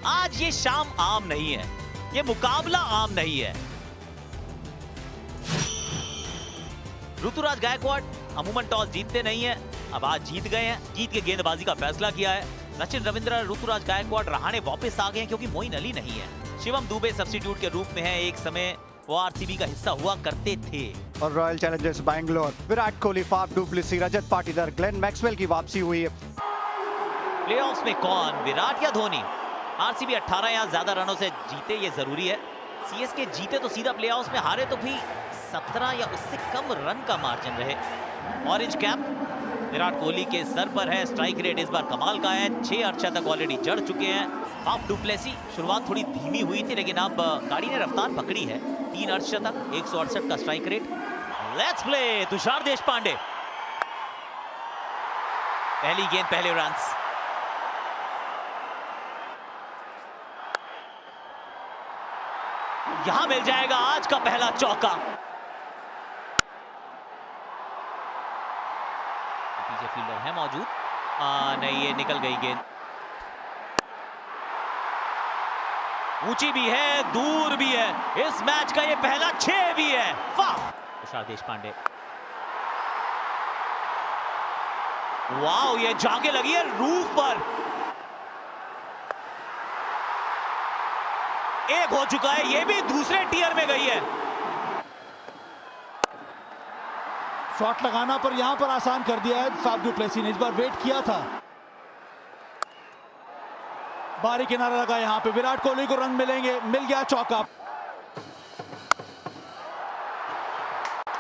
आज ये शाम आम नहीं है, ये मुकाबला आम नहीं है। ऋतुराज गायकवाड़ अमूमन टॉस जीतते नहीं है, अब आज जीत गए हैं, जीत के गेंदबाजी का फैसला किया है। सचिन रविंद्र, ऋतुराज गायकवाड़ रहाणे वापस आ गए हैं क्योंकि मोइन अली नहीं है। शिवम दुबे सब्स्टिट्यूट के रूप में है, एक समय वो आरसीबी का हिस्सा हुआ करते थे। और Royal Challengers Bangalore, Virat Kohli, Faf du Plessis, Rajat Patidar, Glenn Maxwell की वापसी हुई है। प्लेऑफ्स में कौन, विराट या धोनी? आरसीबी 18 या ज्यादा रनों से जीते, ये जरूरी है। सीएसके जीते तो सीधा प्लेऑफ्स में, हारे तो भी 17 या उससे कम रन का मार्जिन रहे। ऑरेंज कैप विराट कोहली के सर पर है, स्ट्राइक रेट इस बार कमाल का है, 6 अर्धशतक ऑलरेडी जड़ चुके हैं। फाफ डु प्लेसी शुरुआत थोड़ी धीमी हुई थी लेकिन अब गाड़ी ने रफ्तार पकड़ी है, 3 अर्धशतक, 168 का strike rate. Let's play Tushar Deshpande, पहली गेंद पहले रन्स। यहां मिल जाएगा आज का पहला चौका। पीछे फील्डर है मौजूद, नहीं ये निकल गई गेंद। ऊंची भी है, दूर भी है, इस मैच का ये पहला 6 भी है। वाह, तुषार देशपांडे, वाह, ये जाके लगी है रूफ पर। एक हो चुका है, ये भी दूसरे टियर में गई है। शॉट लगाना पर यहां पर आसान कर दिया है फाफ डु प्लेसी ने, इस बार वेट किया था। बारी किनारा लगा, यहां पे विराट कोहली को रन मिलेंगे, मिल गया चौका।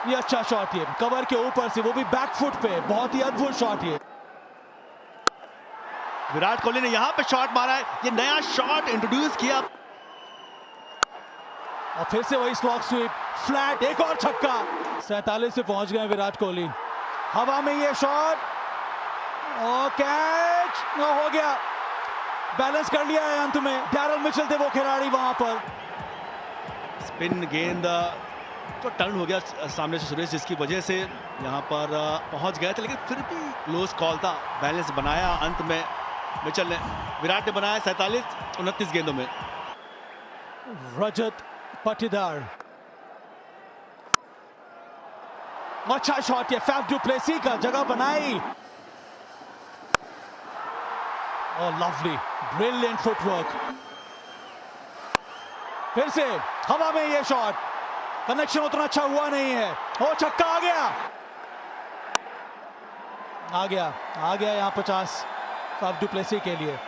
ये अच्छा शॉट, ये कवर के ऊपर से, वो भी बैक फुट पे, बहुत ही अद्भुत शॉट। ये विराट कोहली ने यहां पे शॉट मारा है, ये नया शॉट इंट्रोड्यूस किया और फिर से वही स्लॉग स्वीप, फ्लैट, एक और छक्का। 47 पे पहुंच गए विराट कोहली। हवा में ये शॉट और कैच हो गया, बैलेंस कर लिया है अंत में। डैरल मिचेल थे वो खिलाड़ी वहां पर। स्पिन गेंद तो टर्न हो गया सामने से सुरेश, जिसकी वजह से यहां पर पहुंच गए थे, लेकिन फिर भी क्लोज कॉल था। बैलेंस बनाया अंत में मिचेल ने, विराट ने बनाया 47-29 गेंदों में। रजत पाटीदार, अच्छा शॉट, ये फाफ डु प्लेसी का जगह बनाई। और लवली, ब्रिलियंट फुटवर्क। फिर से हवा में ये शॉट, कनेक्शन उतना अच्छा हुआ नहीं है। ओ छक्का आ गया, आ गया यहां 50 फाफ डु प्लेसी के लिए।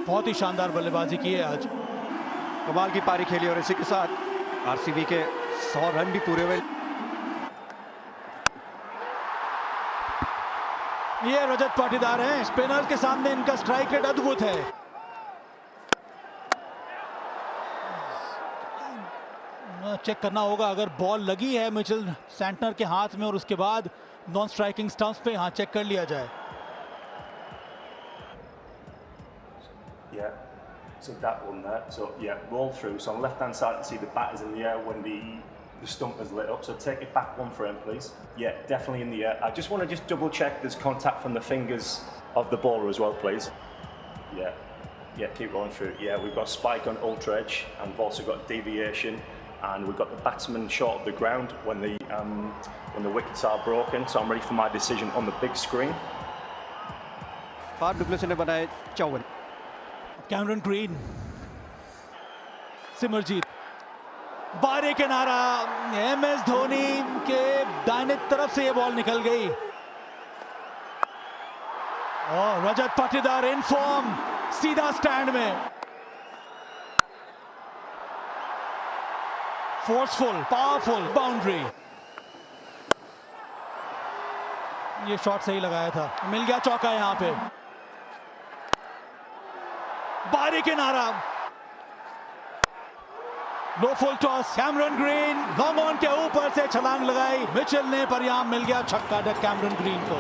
बहुत ही शानदार बल्लेबाजी की है आज, कमाल की पारी खेली और इसी के साथ आरसीबी के 100 रन भी पूरे हुए। ये रजत पाटीदार हैं, स्पिनर के सामने इनका स्ट्राइक रेट अद्भुत है। चेक करना होगा, अगर बॉल लगी है मिचेल सैंटनर के हाथ में और उसके बाद नॉन स्ट्राइकिंग स्टंप्स पे, यहां चेक कर लिया जाए। Yeah, so that one there. So yeah, roll through. So on the left-hand side, you see the bat is in the air when the stump is lit up. So take it back one frame, please. Yeah, definitely in the air. I just want to double check there's contact from the fingers of the bowler as well, please. Yeah, keep rolling through. Yeah, we've got spike on ultra edge, and we've also got deviation, and we've got the batsman short of the ground when the wickets are broken. So I'm ready for my decision on the big screen. Faf du Plessis ने बनाए 54। Cameron green, Simarjeet, बारी किनारा, MS Dhoni के दाहिने तरफ से ये ball निकल गई। और रजत पाटीदार इन फॉर्म, सीधा स्टैंड में, फोर्सफुल, पावरफुल बाउंड्री। ये शॉट सही लगाया था, मिल गया चौका यहां पे। बारी किनारा, low full toss, Cameron Green long on के ऊपर से छलांग लगाई मिचेल ने, पर यहां मिल गया छक्का कैमरन ग्रीन को।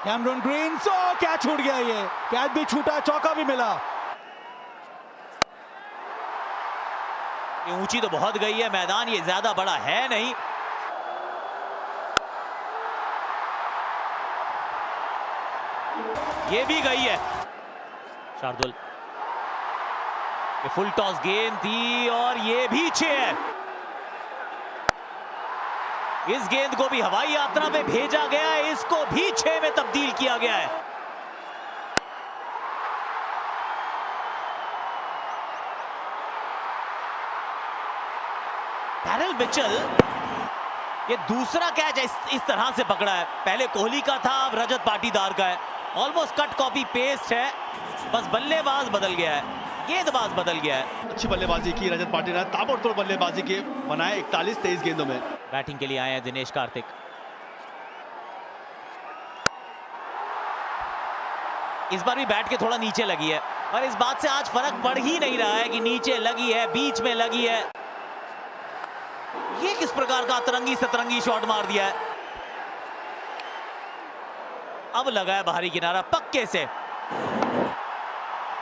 कैमरन ग्रीन सो कैच छूट गया, ये कैच भी छूटा, चौका भी मिला। ये ऊंची तो बहुत गई है, मैदान ये ज्यादा बड़ा है नहीं। ये भी गई है। शार्दुल, ये फुल टॉस गेंद थी और ये भी 6 है। इस गेंद को भी हवाई यात्रा में भेजा गया है, इसको भी 6 में तब्दील किया गया है। डैरिल मिचेल, ये दूसरा कैच इस तरह से पकड़ा है। पहले कोहली का था, अब रजत पाटीदार का है। ऑलमोस्ट कट कॉपी पेस्ट है, बस बल्लेबाज बदल गया है, गेंदबाज बदल गया है। अच्छी बल्लेबाजी की रजत पाटीदार ने, ताबड़तोड़ बल्लेबाजी के बनाए 41-23 गेंदों में। बैटिंग के लिए आए हैं दिनेश कार्तिक। इस बार भी बैट के थोड़ा नीचे लगी है, और इस बात से आज फर्क पड़ ही नहीं रहा है कि नीचे लगी है, बीच में लगी है। ये किस प्रकार का अतरंगी सतरंगी शॉट मार दिया है। अब लगा है बाहरी किनारा पक्के से,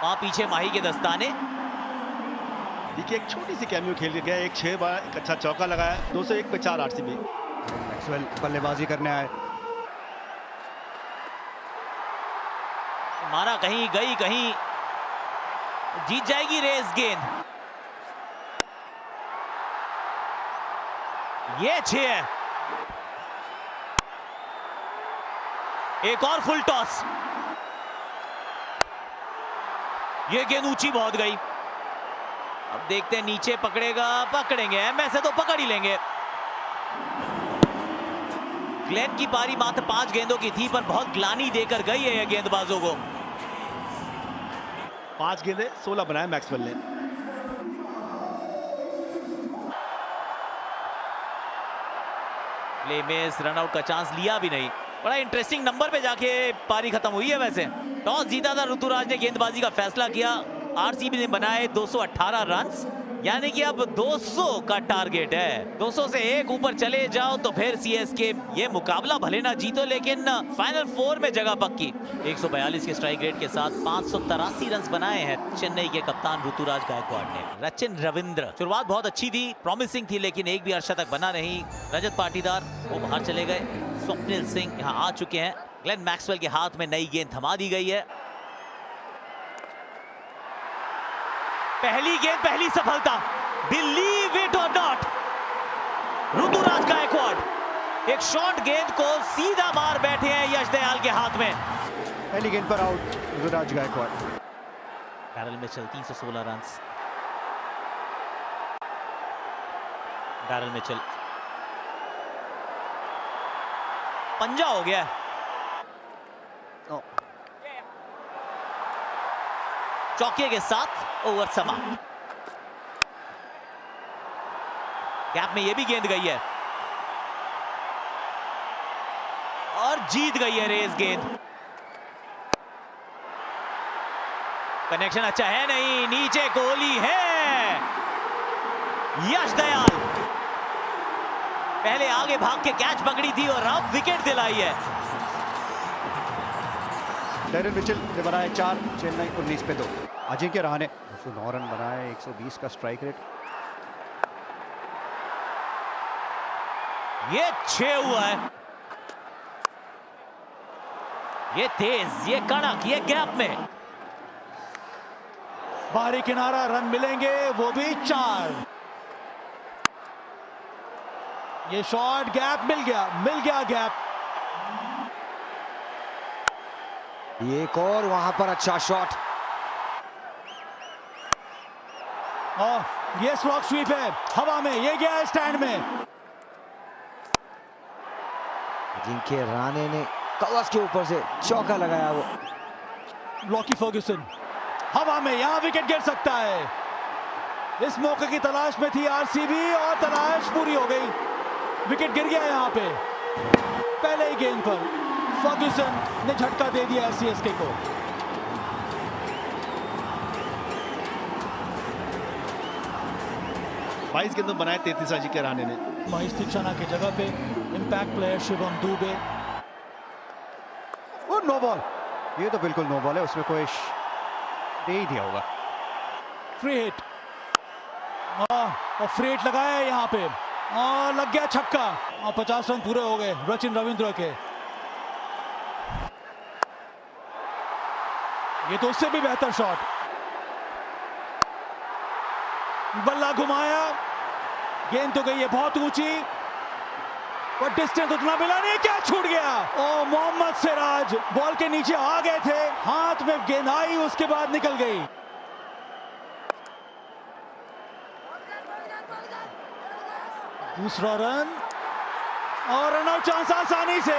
वहां पीछे माही के दस्ताने। देखिए एक छोटी सी कैमियो खेल के गया, एक 6 बार एक अच्छा चौका लगाया, 201 पे 4 आरसीबी। मैक्सवेल बल्लेबाजी करने आए, मारा कहीं गई कहीं, जीत जाएगी रेस गेंद। ये 6 है। एक और फुल टॉस, ये गेंद ऊंची बहुत गई। अब देखते हैं नीचे पकड़ेगा, पकड़ेंगे, एमएस से तो पकड़ ही लेंगे। ग्लेन की पारी मात्र 5 गेंदों की थी, पर बहुत ग्लानी देकर गई है ये गेंदबाजों को। 5 गेंदे 16 बनाए मैक्सवेल ने। प्ले मिस, रनआउट का चांस लिया भी नहीं। बड़ा इंटरेस्टिंग नंबर पे जाके पारी खत्म हुई है। वैसे टॉस जीता था ऋतुराज ने, गेंदबाजी का फैसला किया। आरसीबी ने बनाए 218 रन्स, यानी कि अब 200 का टारगेट है। 200 से एक ऊपर चले जाओ तो फिर सीएसके ये मुकाबला भले ना जीतो, लेकिन फाइनल 4 में जगह पक्की। 142 के स्ट्राइक रेट के साथ 583 रन बनाए हैं चेन्नई के कप्तान ऋतुराज गायकवाड़ ने। रचिन रविंद्र, शुरुआत बहुत अच्छी थी, प्रॉमिसिंग थी, लेकिन एक भी अर्धशतक बना नहीं। रजत पाटीदार वो बाहर चले गए। स्वप्निल सिंह यहाँ आ चुके हैं। ग्लेन मैक्सवेल के हाथ में नई गेंद थमा दी गई है। पहली गेंद पहली सफलता, बिलीव इट और नॉट, ऋतुराज गायकवाड़ एक शॉर्ट गेंद को सीधा मार बैठे हैं यश दयाल के हाथ में। पहली गेंद पर out Ruturaj Gaikwad. Daryl Mitchell 316 run. Daryl Mitchell, पंजा हो गया। चौके के साथ ओवर समाप्त। गैप में ये भी गेंद गई है और जीत गई है रेस गेंद। कनेक्शन अच्छा है नहीं, नीचे कोहली है। यश दयाल पहले आगे भाग के कैच पकड़ी थी और अब विकेट दिलाई है। डैरिल मिचेल ने बनाए 4, चेन्नई 19 पे 2। अजिंक्य रहाणे 209 रन बनाए, 120 का स्ट्राइक रेट। ये 6 हुआ है, ये तेज, ये कड़क, ये गैप में। बाहरी किनारा, रन मिलेंगे, वो भी 4। ये शॉट गैप मिल गया गैप। एक और वहां पर अच्छा शॉट। ये स्लॉग स्वीप है हवा में, ये गया स्टैंड में। अजिंक्य रहाणे ने कवच के ऊपर से चौका लगाया। वो लॉकी फर्ग्यूसन हवा में, यहां विकेट गिर सकता है। इस मौके की तलाश में थी आरसीबी और तलाश पूरी हो गई। विकेट गिर गया यहां पे। पहले ही गेंद पर फर्ग्यूसन ने झटका दे दिया सीएसके को। बाईस गेंदों बनाए 33 अजिंक्य रहाणे ने। महेश तीक्षणा की जगह पे इंपैक्ट प्लेयर शिवम दुबे। और नो बॉल, ये तो बिल्कुल नो बॉल है, उसमें कोई दे ही दिया होगा। फ्री हिट और फ्री हिट लगाया है यहाँ पे और लग गया छक्का और 50 रन पूरे हो गए रचिन रविंद्र के। ये तो उससे भी बेहतर शॉट, बल्ला घुमाया, गेंद तो गई है बहुत ऊंची, पर डिस्टेंस उतना मिला नहीं, क्या छूट गया। ओ मोहम्मद सिराज बॉल के नीचे आ गए थे, हाथ में गेंद आई, उसके बाद निकल गई। दूसरा रन और रन आउट चांस आसानी से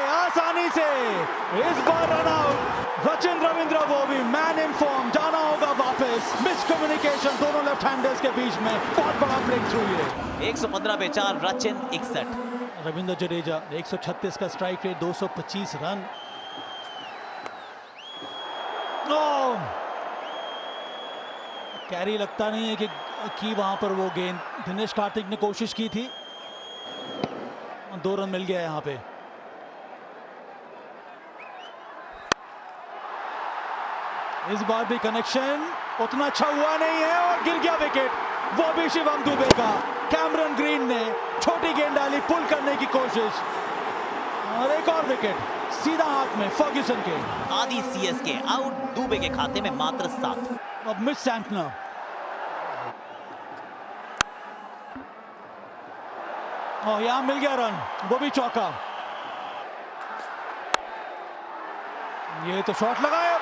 इस बार रन आउट। रचिन रविंद्र वो भी मैन इन फॉर्म, जाना होगा वापस। मिसकम्युनिकेशन दोनों लेफ्ट हैंडर्स के बीच में, बहुत बड़ा ब्रेक थ्रू ये। 115 पे 4, रचिन 61। रविंद्र जडेजा 136 का स्ट्राइक रेट, 225 रन। कैरी लगता नहीं है कि वहां पर वो गेंद, दिनेश कार्तिक ने कोशिश की थी, 2 रन मिल गया यहां पे। इस बार भी कनेक्शन उतना अच्छा हुआ नहीं है और गिर गया विकेट, वो भी शिवम दुबे का। कैमरन ग्रीन ने छोटी गेंद डाली, पुल करने की कोशिश और एक और विकेट सीधा हाथ में फर्ग्यूसन के। आदि सीएसके आउट, दुबे के खाते में मात्र 7। अब मिस सैंटनर, और यहां मिल गया रन, वो भी चौका। ये तो शॉट लगाया,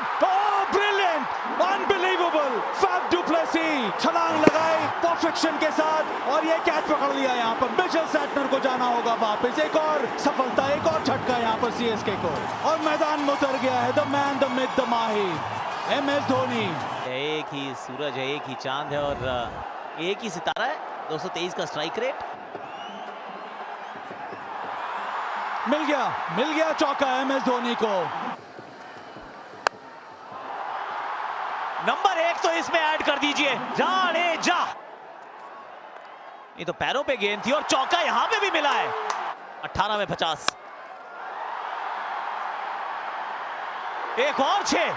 brilliant, unbelievable. Faf du Plessis छलांग लगाई परफेक्शन के साथ और ये कैच पकड़ लिया। यहां पर मिचेल सैंटनर को जाना होगा वापस, एक और सफलता, एक और झटका यहां पर सीएसके को, और मैदान में उतर गया है the man, the myth, the Mahi, MS Dhoni. एक ही सूरज है, एक ही चांद है और एक ही सितारा है। 223 का स्ट्राइक रेट। मिल गया चौका एमएस धोनी को। नंबर 1 तो इसमें ऐड कर दीजिए, जाडेजा। ये तो पैरों पे गेंद थी और चौका यहां पे भी मिला है। 18 में 50। एक और 6।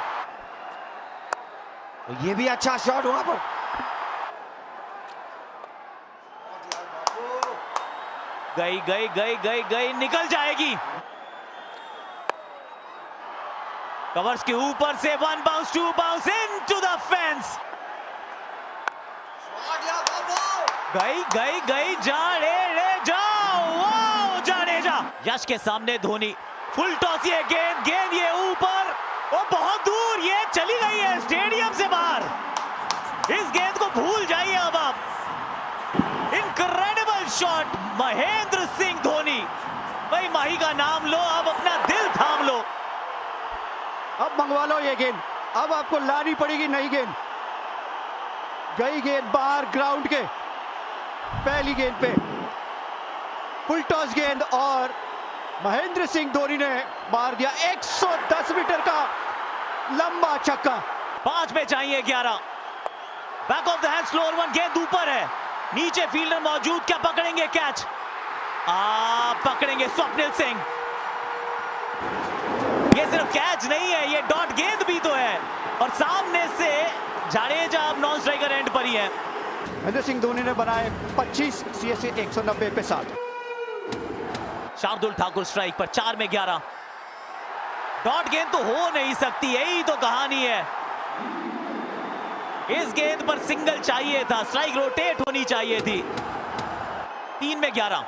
ये भी अच्छा शॉट वहां पर। गई, निकल जाएगी। कवर्स के ऊपर से 1 bounce, 2 bounce into the fence. गई जाडेजा, वाओ जाडेजा। यश के सामने धोनी, फुल टॉस, ये गेंद ये ऊपर, वो बहुत दूर, ये चली गई है स्टेडियम से बाहर। इस गेंद को भूल जाइए अब आप। Incredible shot Mahendra Singh Dhoni. भाई माही का नाम लो, अब अपना दिल थाम लो। अब मंगवा लो ये गेंद, अब आपको लानी पड़ेगी नई गेंद। गई गेंद बाहर ग्राउंड के, पहली गेंद पे फुल टॉस गेंद और महेंद्र सिंह धोनी ने मार दिया 110 मीटर का लंबा छक्का। 5 में चाहिए 11। Back of the hand slower 1, गेंद ऊपर है, नीचे फील्डर मौजूद, क्या पकड़ेंगे कैच? पकड़ेंगे स्वप्निल सिंह। ये सिर्फ कैच नहीं है, ये डॉट गेंद भी तो है और सामने से जाडेजा अब नॉन स्ट्राइकर एंड पर ही है। महेंद्र सिंह धोनी ने बनाए 25, सीएसके 190 पे 7। शार्दुल ठाकुर स्ट्राइक पर, 4 में 11। डॉट गेंद तो हो नहीं सकती, यही तो कहानी है। इस गेंद पर सिंगल चाहिए था, स्ट्राइक रोटेट होनी चाहिए थी। 3 में 11।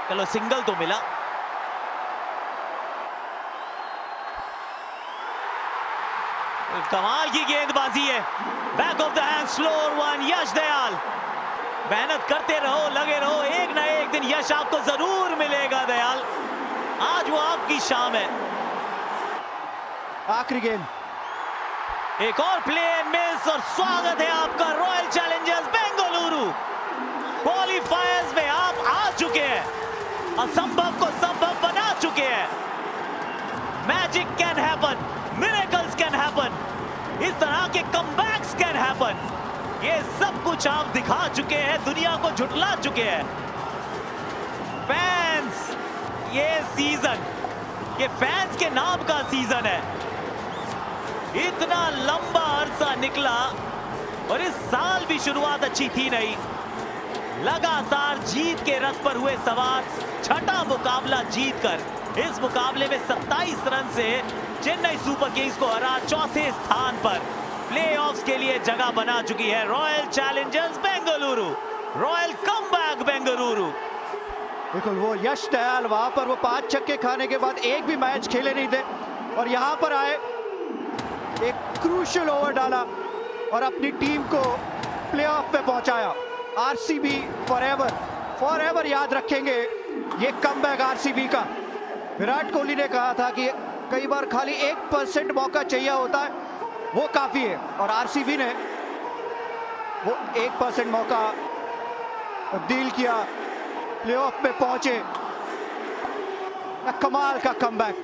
चलो सिंगल तो मिला। कमाल की गेंदबाजी है, back of the hand slower 1, यश दयाल। मेहनत करते रहो, लगे रहो, एक ना एक दिन यश आपको जरूर मिलेगा दयाल। आज वो आपकी शाम है। आखिरी गेंद, एक और प्ले मिस और स्वागत है आपका रॉयल चैलेंजर्स बेंगलुरु। क्वालिफायर्स में आप आ चुके हैं, असंभव को संभव बना चुके हैं। Magic can happen, miracles can happen, इस तरह के कमबैक्स कैन हैपन। ये सब कुछ आप दिखा चुके हैं, दुनिया को झुठला चुके हैं। फैंस, ये सीजन, ये फैंस के नाम का सीजन है। इतना लंबा अरसा निकला और इस साल भी शुरुआत अच्छी थी नहीं। लगातार जीत के रथ पर हुए सवार, छठा मुकाबला जीतकर इस मुकाबले में 27 रन से चेन्नई सुपर किंग्स को हरा चौथे स्थान पर प्लेऑफ्स के लिए जगह बना चुकी है royal Challengers Bengaluru. Royal comeback Bengaluru. बिल्कुल वो यश दयाल वहां पर वो 5 छक्के खाने के बाद एक भी मैच खेले नहीं थे और यहां पर आए, एक क्रूशियल ओवर डाला और अपनी टीम को प्लेऑफ में पहुंचाया। आरसीबी फॉरएवर याद रखेंगे ये कमबैक आरसीबी का। विराट कोहली ने कहा था कि कई बार खाली 1% मौका चाहिए होता है, वो काफी है, और आरसीबी ने वो 1% मौका तब्दील किया, प्लेऑफ में पहुंचे। कमाल का कमबैक।